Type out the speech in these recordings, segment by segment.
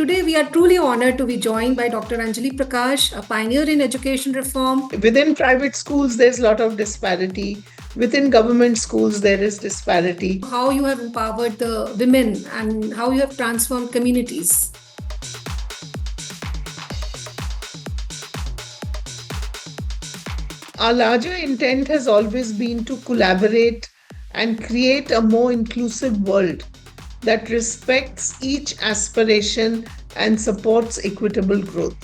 Today, we are truly honored to be joined by Dr. Anjlee Prakash, a pioneer in education reform. Within private schools, there's a lot of disparity. Within government schools, there is disparity. How you have empowered the women and how you have transformed communities. Our larger intent has always been to collaborate and create a more inclusive world that respects each aspiration and supports equitable growth.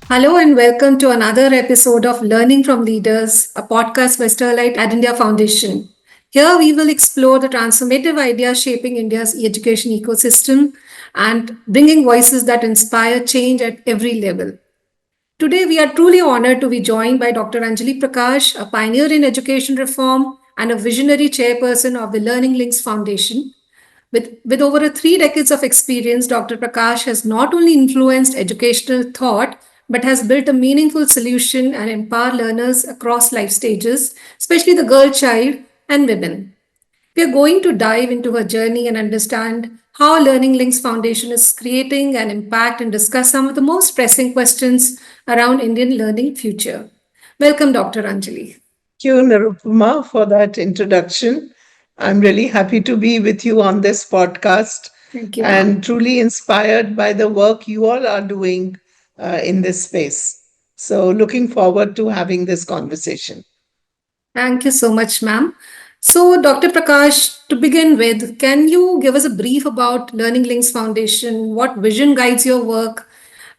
Hello and welcome to another episode of Learning from Leaders, a podcast by Sterlite EdIndia Foundation. Here we will explore the transformative ideas shaping India's education ecosystem and bringing voices that inspire change at every level. Today, we are truly honored to be joined by Dr. Anjlee Prakash, a pioneer in education reform and a visionary chairperson of the Learning Links Foundation. With over 3 decades of experience, Dr. Prakash has not only influenced educational thought, but has built a meaningful solution and empower learners across life stages, especially the girl child and women. We are going to dive into her journey and understand how Learning Links Foundation is creating an impact and discuss some of the most pressing questions around Indian learning future. Welcome, Dr. Anjali. Thank you, Neerupama, for that introduction. I'm really happy to be with you on this podcast Thank you, ma'am. and truly inspired by the work you all are doing in this space. So, looking forward to having this conversation. Thank you so much, ma'am. So, Dr. Prakash, to begin with, can you give us a brief about Learning Links Foundation? What vision guides your work?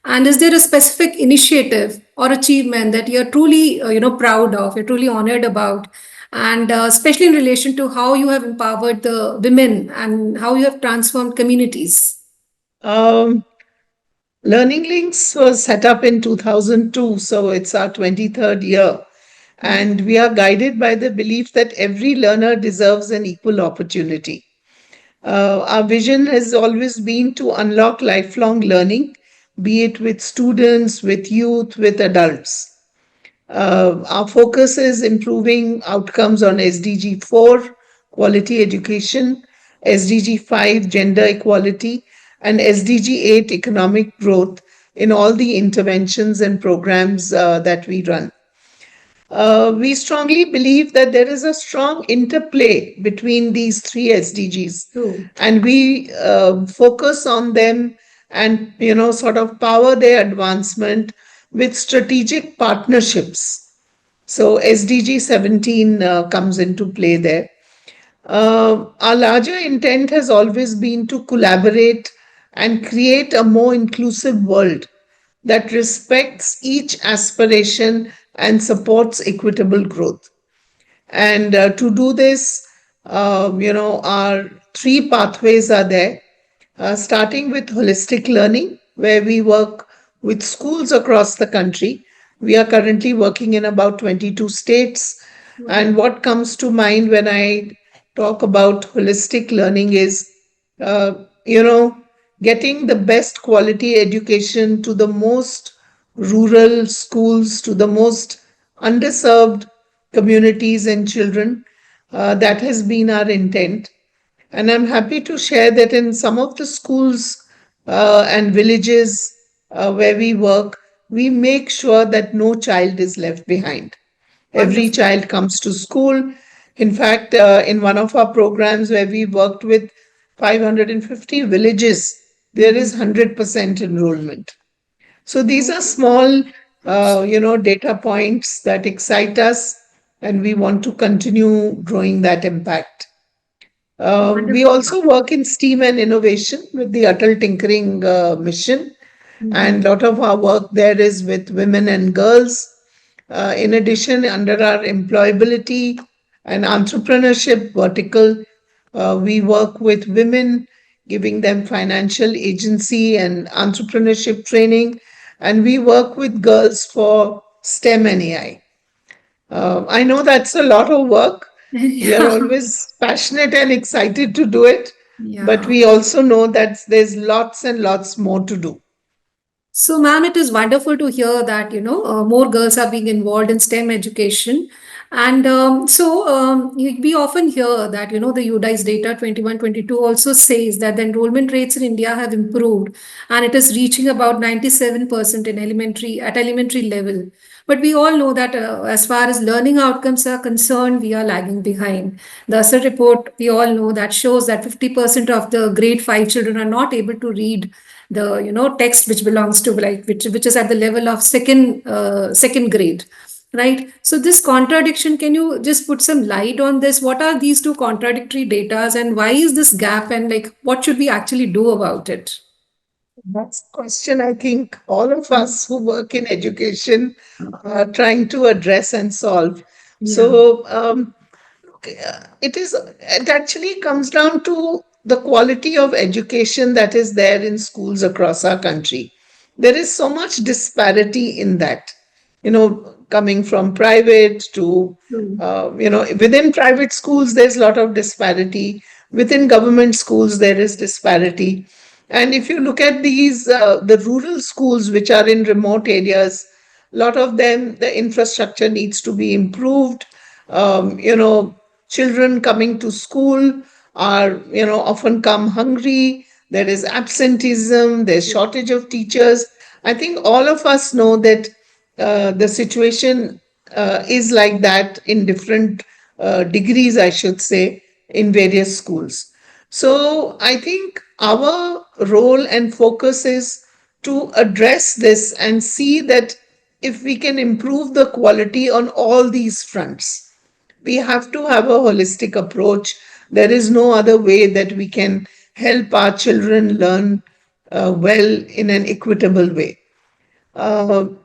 And is there a specific initiative or achievement that you're truly, proud of, you're truly honored about? And especially in relation to how you have empowered the women and how you have transformed communities. Um, Learning Links was set up in 2002, so it's our 23rd year. And we are guided by the belief that every learner deserves an equal opportunity. Our vision has always been to unlock lifelong learning, be it with students, with youth, with adults. Our focus is improving outcomes on SDG 4, quality education, SDG 5, gender equality, and SDG 8, economic growth in all the interventions and programs that we run. We strongly believe that there is a strong interplay between these three SDGs, True. and we focus on them and sort of power their advancement with strategic partnerships. So SDG 17 comes into play there. Our larger intent has always been to collaborate and create a more inclusive world that respects each aspiration and supports equitable growth. And to do this, our three pathways are there, starting with holistic learning, where we work with schools across the country. We are currently working in about 22 states. And what comes to mind when I talk about holistic learning is, uh, you know, getting the best quality education to the most rural schools, to the most underserved communities and children. That has been our intent. And I'm happy to share that in some of the schools and villages where we work, we make sure that no child is left behind. Every Wonderful. child comes to school. In fact, in one of our programs where we worked with 550 villages, there is 100% enrollment. So these are small, data points that excite us, and we want to continue growing that impact. We Wonderful. also work in STEAM and innovation with the Atal Tinkering Mission, and a lot of our work there is with women and girls. In addition, under our employability and entrepreneurship vertical, we work with women, giving them financial agency and entrepreneurship training, and we work with girls for STEM and AI. I know that's a lot of work. We are Yeah. always passionate and excited to do it, but Yeah. we also know that there's lots and lots more to do. So, ma'am, it is wonderful to hear that, more girls are being involved in STEM education. And we often hear that, the UDICE data 21-22 also says that the enrollment rates in India have improved and it is reaching about 97% in elementary level. But we all know that as far as learning outcomes are concerned, we are lagging behind. The ASER report, we all know that shows that 50% of the grade 5 children are not able to read the, text which belongs to like which is at the level of second grade. Right. So this contradiction, can you just put some light on this? What are these two contradictory datas and why is this gap and like what should we actually do about it? That's a question I think all of us who work in education are trying to address and solve. Yeah. So, it actually comes down to the quality of education that is there in schools across our country. There is so much disparity in that, coming from private to, True. within private schools, there's a lot of disparity. Within government schools, there is disparity. And if you look at the rural schools which are in remote areas, a lot of them, the infrastructure needs to be improved. Children coming to school are, often come hungry. There is absenteeism, there's shortage of teachers. I think all of us know that the situation is like that in different degrees, I should say, in various schools. So I think our role and focus is to address this and see that if we can improve the quality on all these fronts, we have to have a holistic approach. There is no other way that we can help our children learn well in an equitable way.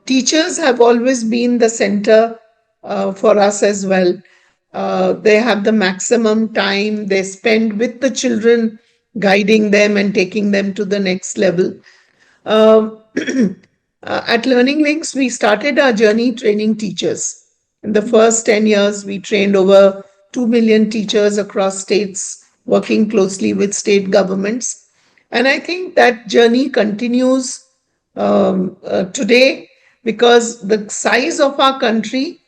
Teachers have always been the center for us as well. They have the maximum time they spend with the children, guiding them and taking them to the next level. Uh, at Learning Links, we started our journey training teachers. In the first 10 years, we trained over 2 million teachers across states, working closely with state governments. And I think that journey continues today because the size of our country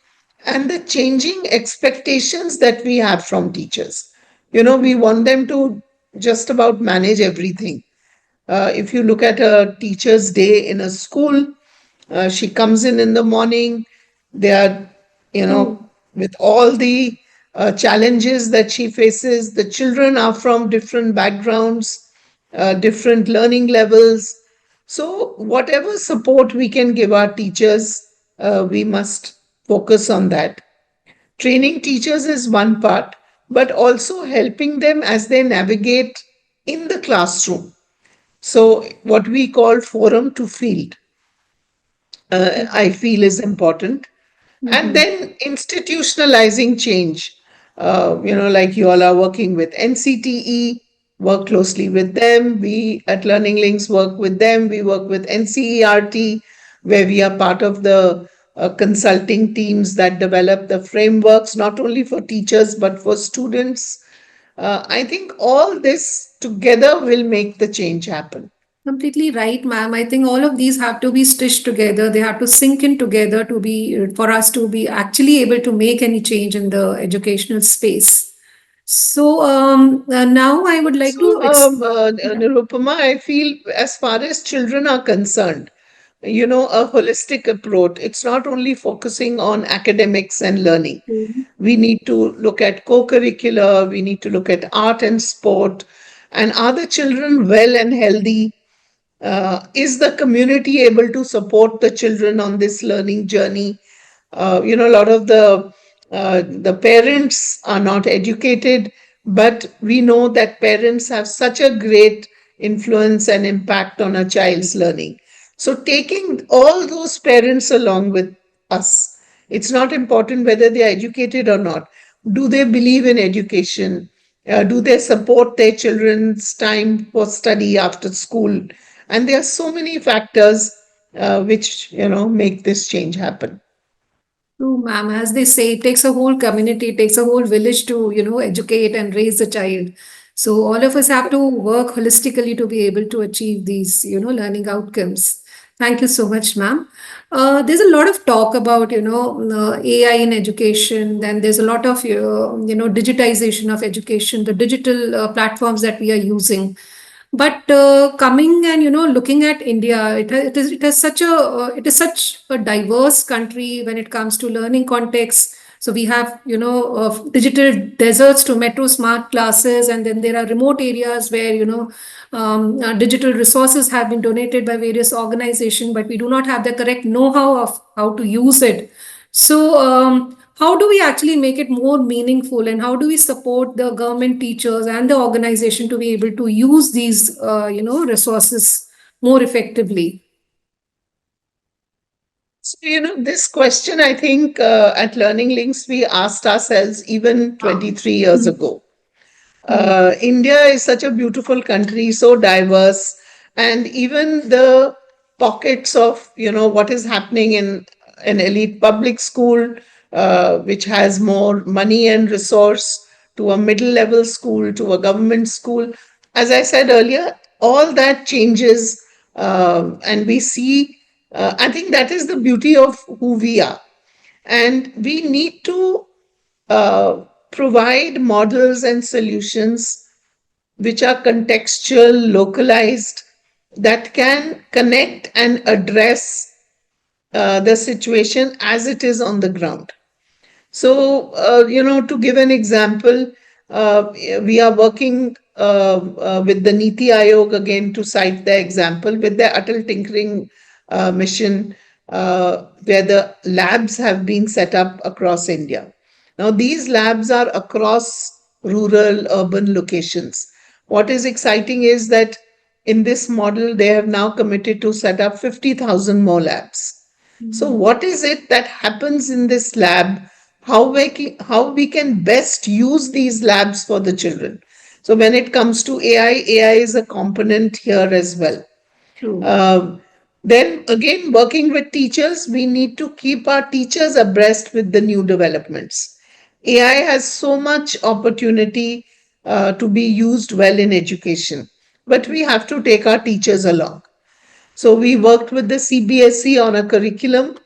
and the changing expectations that we have from teachers. We want them to just about manage everything. If you look at a teacher's day in a school, she comes in the morning. They are, True. with all the challenges that she faces. The children are from different backgrounds, different learning levels. So, whatever support we can give our teachers, we must focus on that. Training teachers is one part, but also helping them as they navigate in the classroom. So, what we call forum to field, I feel is important. And Mhm. then institutionalizing change. Like you all are working with NCTE, work closely with them. We at Learning Links work with them. We work with NCERT, where we are part of the consulting teams that develop the frameworks, not only for teachers, but for students. I think all this together will make the change happen. Completely right, ma'am. I think all of these have to be stitched together. They have to sink in together to be for us to be actually able to make any change in the educational space. So now I would like to So, yeah. Nirupama, I feel as far as children are concerned, a holistic approach. It's not only focusing on academics and learning. We need to look at co-curricular, we need to look at art and sport. And are the children well and healthy? Is the community able to support the children on this learning journey? A lot of the parents are not educated, but we know that parents have such a great influence and impact on a child's learning. So taking all those parents along with us, it's not important whether they are educated or not. Do they believe in education? Do they support their children's time for study after school? And there are so many factors which make this change happen. True, ma'am. As they say, it takes a whole community, it takes a whole village to, educate and raise a child. So all of us have to work holistically to be able to achieve these, learning outcomes. Thank you so much, ma'am. There's a lot of talk about, AI in education. Then there's a lot of, digitization of education, the digital platforms that we are using. But coming and looking at India, it is such a diverse country when it comes to learning context. So we have digital deserts to metro smart classes, and then there are remote areas where digital resources have been donated by various organizations, but we do not have the correct know-how of how to use it. So how do we actually make it more meaningful, and how do we support the government teachers and the organization to be able to use these resources more effectively? So, this question, I think at Learning Links, we asked ourselves even 23 years Hmm. ago. Hmm. India is such a beautiful country, so diverse, and even the pockets of what is happening in an elite public school, which has more money and resource, to a middle level school, to a government school. As I said earlier, all that changes, and we see. I think that is the beauty of who we are, and we need to provide models and solutions which are contextual, localized, that can connect and address the situation as it is on the ground. So, to give an example, we are working with the Niti Aayog again to cite the example with the Atal Tinkering mission, where the labs have been set up across India. Now, these labs are across rural, urban locations. What is exciting is that in this model, they have now committed to set up 50,000 more labs. So, what is it that happens in this lab? How we can best use these labs for the children? So, when it comes to AI is a component here as well. True. Um, then again, working with teachers, we need to keep our teachers abreast with the new developments. AI has so much opportunity to be used well in education, but we have to take our teachers along. So we worked with the CBSE on a curriculum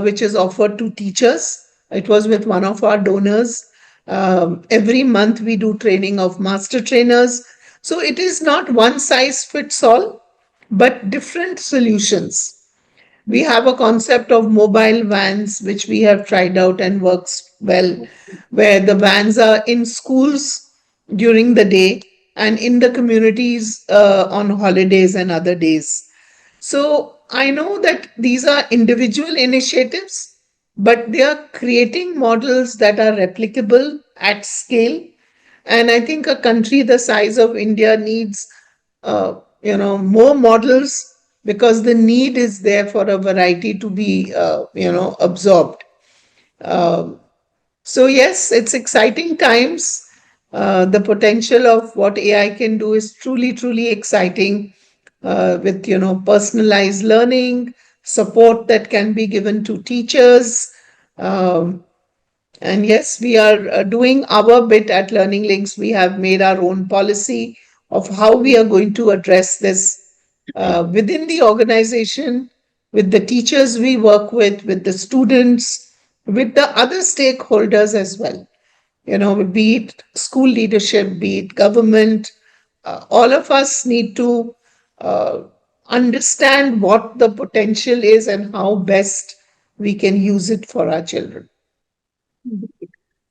which is offered to teachers. It was with one of our donors. Every month we do training of master trainers. So it is not one size fits all, but different solutions. We have a concept of mobile vans, which we have tried out and works well, where the vans are in schools during the day and in the communities on holidays and other days. So I know that these are individual initiatives, but they are creating models that are replicable at scale. And I think a country the size of India needs, more models, because the need is there for a variety to be, absorbed. Um, so yes, it's exciting times. The potential of what AI can do is truly, truly exciting. With personalized learning, support that can be given to teachers, um, and yes, we are doing our bit at Learning Links. We have made our own policy of how we are going to address this within the organization, with the teachers we work with the students, with the other stakeholders as well. Be it school leadership, be it government, all of us need to uh, understand what the potential is and how best we can use it for our children.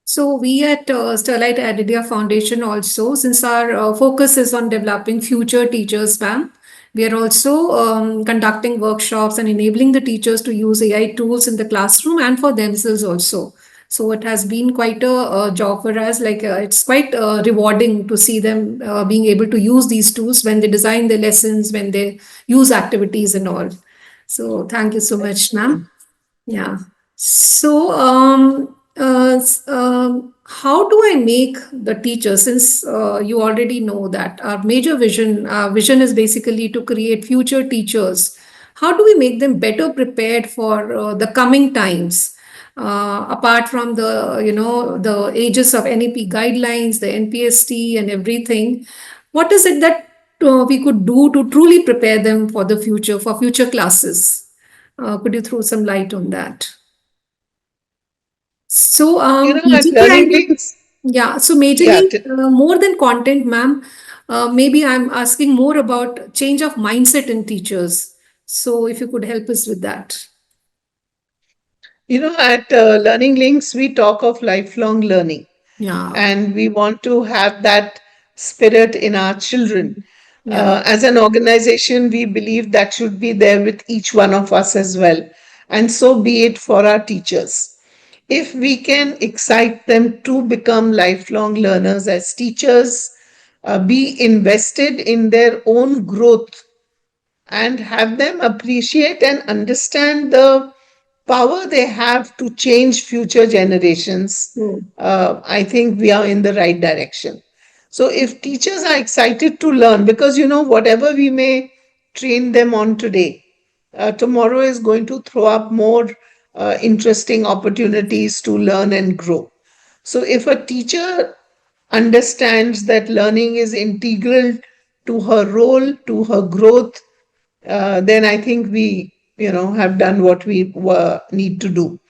So we at Sterlite EdIndia Foundation also, since our focus is on developing future teachers, ma'am, we are also conducting workshops and enabling the teachers to use AI tools in the classroom and for themselves also. So it has been quite a job for us. Like it's quite rewarding to see them being able to use these tools when they design their lessons, when they use activities and all. So thank you so much, ma'am. Yeah. So, how do I make the teacher, since you already know that our major vision is basically to create future teachers. How do we make them better prepared for the coming times? Apart from the, the ages of NEP guidelines, the NPST and everything, what is it that we could do to truly prepare them for the future, for future classes? Could you throw some light on that? So, At majorly, Learning Links, yeah, so yeah, majorly, more than content, ma'am, maybe I'm asking more about change of mindset in teachers. So, if you could help us with that. at Learning Links, we talk of lifelong learning, Yeah, and we want to have that spirit in our children. yeah, As an organization, we believe that should be there with each one of us as well. And so be it for our teachers. If we can excite them to become lifelong learners as teachers, be invested in their own growth and have them appreciate and understand the power they have to change future generations, true. I think we are in the right direction. So, if teachers are excited to learn, because whatever we may train them on today, tomorrow is going to throw up more interesting opportunities to learn and grow. So, if a teacher understands that learning is integral to her role, to her growth, then I think we, have done what we need to do.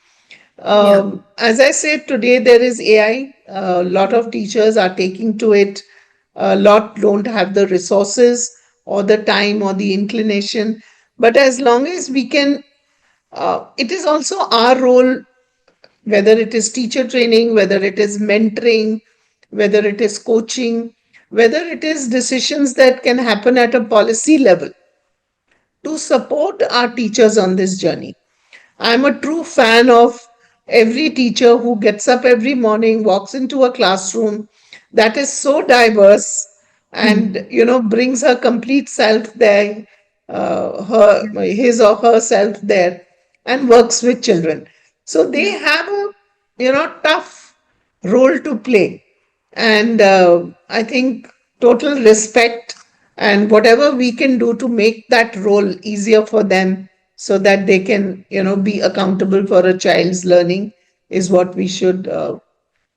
Yeah, As I said, today there is AI. A lot of teachers are taking to it. A lot don't have the resources or the time or the inclination. But as long as we can, it is also our role, whether it is teacher training, whether it is mentoring, whether it is coaching, whether it is decisions that can happen at a policy level to support our teachers on this journey. I'm a true fan of every teacher who gets up every morning, walks into a classroom that is so diverse and brings her complete self there, his or herself there, and works with children. So they yeah, have a tough role to play, and I think total respect and whatever we can do to make that role easier for them so that they can be accountable for a child's learning is what we should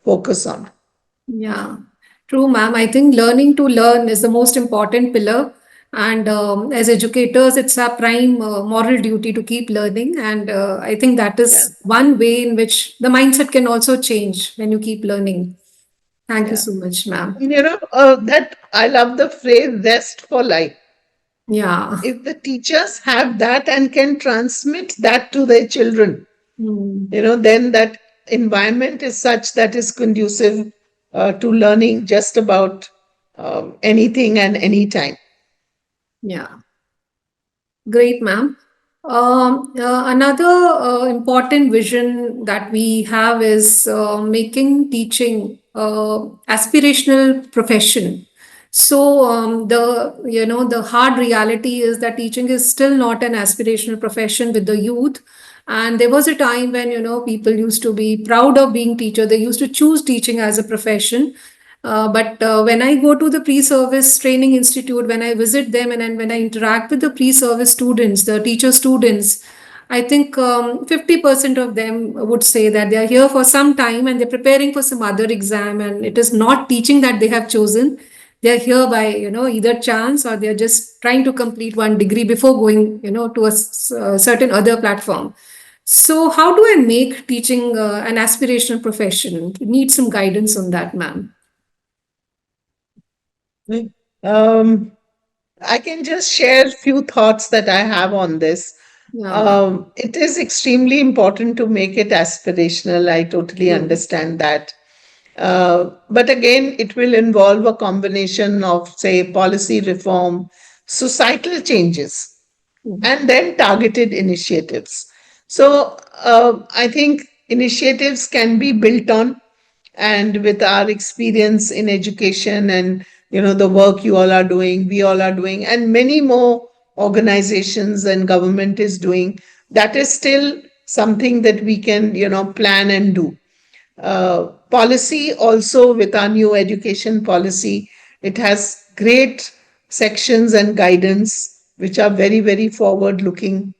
focus on. yeah. True, ma'am. I think learning to learn is the most important pillar. And as educators, it's our prime moral duty to keep learning. And I think that Yeah, is one way in which the mindset can also change when you keep learning. Thank you yeah. so much, ma'am. And that I love the phrase "rest for life." Yeah. If the teachers have that and can transmit that to their children, Hmm. then that environment is such that is conducive to learning just about anything and anytime. Yeah. Great, ma'am. Another important vision that we have is making teaching aspirational profession. So the hard reality is that teaching is still not an aspirational profession with the youth. And there was a time when people used to be proud of being teacher. They used to choose teaching as a profession. But when I go to the pre-service training institute, when I visit them and when I interact with the pre-service students, the teacher students, I think 50% of them would say that they are here for some time and they're preparing for some other exam, and it is not teaching that they have chosen. They are here by either chance, or they are just trying to complete one degree before going to a certain other platform. So, how do I make teaching an aspirational profession? Need some guidance on that, ma'am. Um, I can just share a few thoughts that I have on this. Yeah. It is extremely important to make it aspirational. I totally True. understand that. But again, it will involve a combination of, say, policy reform, societal changes, Mm. and then targeted initiatives. So I think initiatives can be built on, and with our experience in education and the work you all are doing, we all are doing, and many more organizations and government is doing, that is still something that we can plan and do. Policy also, with our new education policy, it has great sections and guidance which are very, very forward looking.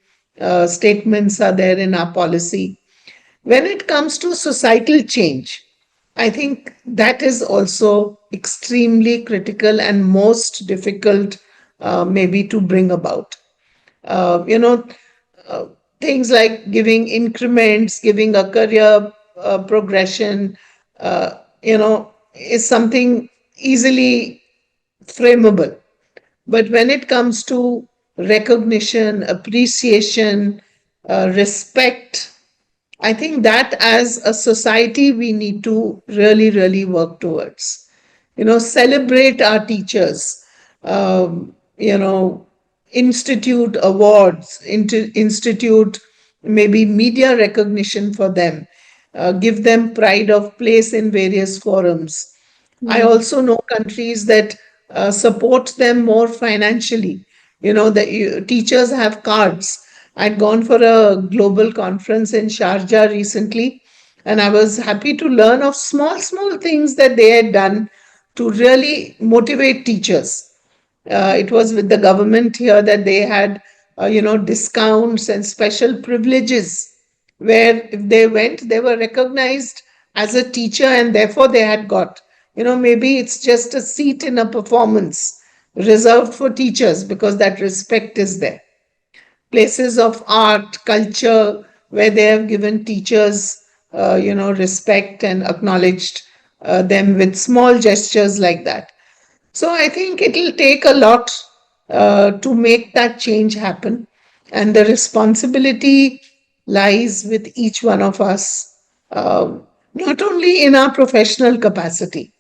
Statements are there in our policy. When it comes to societal change, I think that is also extremely critical and most difficult maybe to bring about. Uh, you know, uh, Things like giving increments, giving a career progression, is something easily frameable. But when it comes to recognition, appreciation, respect, I think that as a society we need to really, really work towards. Celebrate our teachers, institute awards, institute maybe media recognition for them, give them pride of place in various forums. I Hmm. also know countries that support them more financially. The teachers have cards. I'd gone for a global conference in Sharjah recently, and I was happy to learn of small, small things that they had done to really motivate teachers. It was with the government here that they had, discounts and special privileges where if they went, they were recognized as a teacher and therefore they had got, maybe it's just a seat in a performance reserved for teachers because that respect is there. Places of art, culture, where they have given teachers, respect and acknowledged them with small gestures like that. So I think it'll take a lot to make that change happen. And the responsibility lies with each one of us, not only in our professional capacity,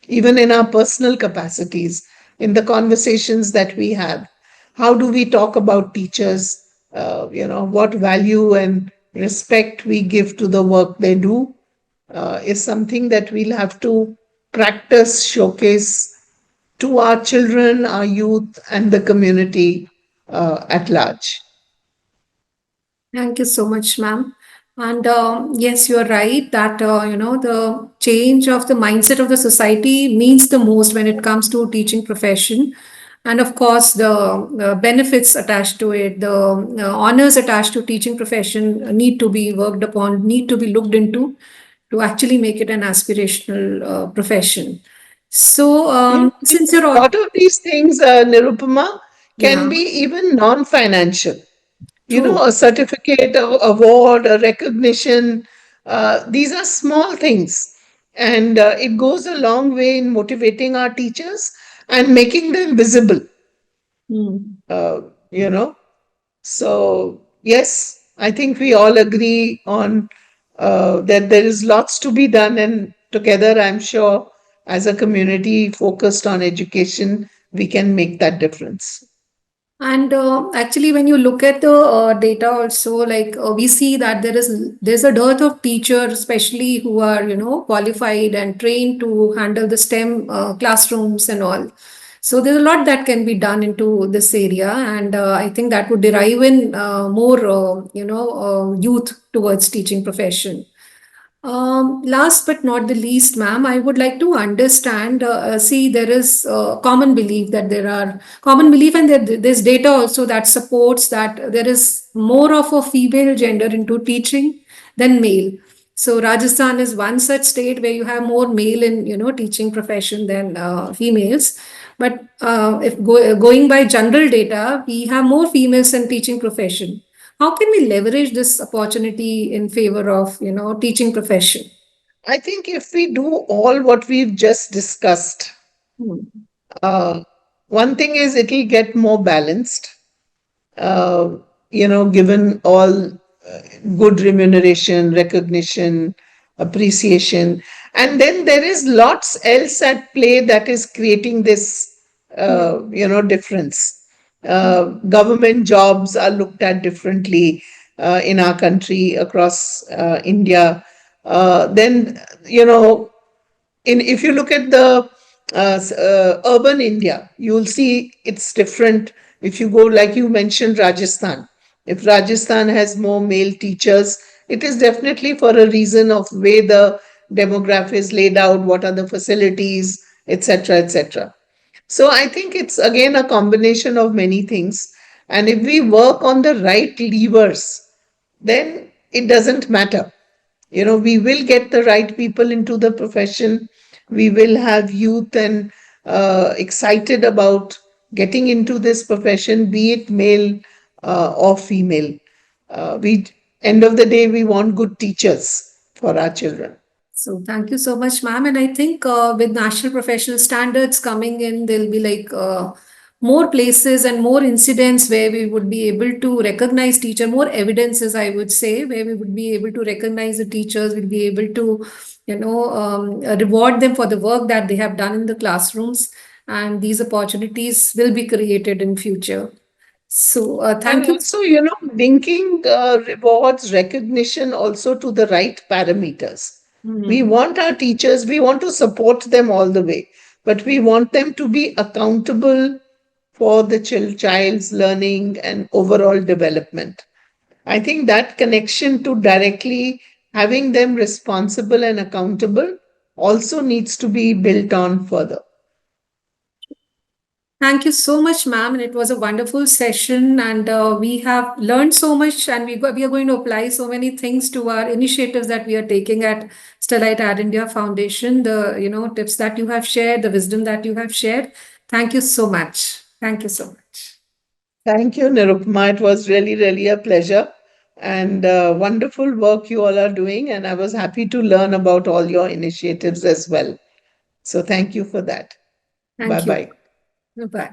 even in our personal capacities, in the conversations that we have. How do we talk about teachers? What value and respect we give to the work they do is something that we'll have to practice, showcase to our children, our youth, and the community at large. Thank you so much, ma'am. And yes, you're right that the change of the mindset of the society means the most when it comes to teaching profession, and of course the benefits attached to it, the honors attached to teaching profession need to be worked upon, need to be looked into to actually make it an aspirational profession. So since you're A all lot of these things, Nirupama, can yeah, be even non financial. true. A certificate, a award, a recognition. These are small things. And it goes a long way in motivating our teachers and making them visible, Hmm. uh, you know. So, yes, I think we all agree on that there is lots to be done. And together, I'm sure, as a community focused on education, we can make that difference. And actually, when you look at the data, also like we see that there's a dearth of teachers, especially who are qualified and trained to handle the STEM classrooms and all. So there's a lot that can be done into this area, and I think that would derive in more youth towards teaching profession. Last but not the least, ma'am, I would like to understand. See, there is common belief that there are common belief, and there's data also that supports that there is more of a female gender into teaching than male. So Rajasthan is one such state where you have more male in teaching profession than females. But if going by general data, we have more females in teaching profession. How can we leverage this opportunity in favor of teaching profession? I think if we do all what we've just discussed, Hmm. uh, one thing is it'll get more balanced, uh, given all good remuneration, recognition, appreciation. And then there is lots else at play that is creating this, Yeah. difference. Government jobs are looked at differently in our country, across India. Then, if you look at the urban India, you'll see it's different. If you go, like you mentioned, Rajasthan, if Rajasthan has more male teachers, it is definitely for a reason of way the demography is laid out, what are the facilities, etc., etc. So I think it's again a combination of many things. And if we work on the right levers, then it doesn't matter. We will get the right people into the profession. We will have youth and excited about getting into this profession, be it male or female. We end of the day, we want good teachers for our children. So thank you so much, ma'am. And I think with national professional standards coming in, there'll be like more places and more incidents where we would be able to recognize teacher, more evidences, I would say, where we would be able to recognize the teachers, we'll be able to, reward them for the work that they have done in the classrooms. And these opportunities will be created in future. So And thank you. also, linking rewards recognition also to the right parameters. We Hmm. want our teachers, we want to support them all the way, but we want them to be accountable for the child's learning and overall development. I think that connection to directly having them responsible and accountable also needs to be built on further. Thank you so much, ma'am. And it was a wonderful session. And we have learned so much, and we are going to apply so many things to our initiatives that we are taking at Sterlite EdIndia Foundation. The tips that you have shared, the wisdom that you have shared. Thank you so much. Thank you so much. Thank you, Nirupama. It was really, really a pleasure and wonderful work you all are doing. And I was happy to learn about all your initiatives as well. So thank you for that. Bye Thank you. bye. Bye.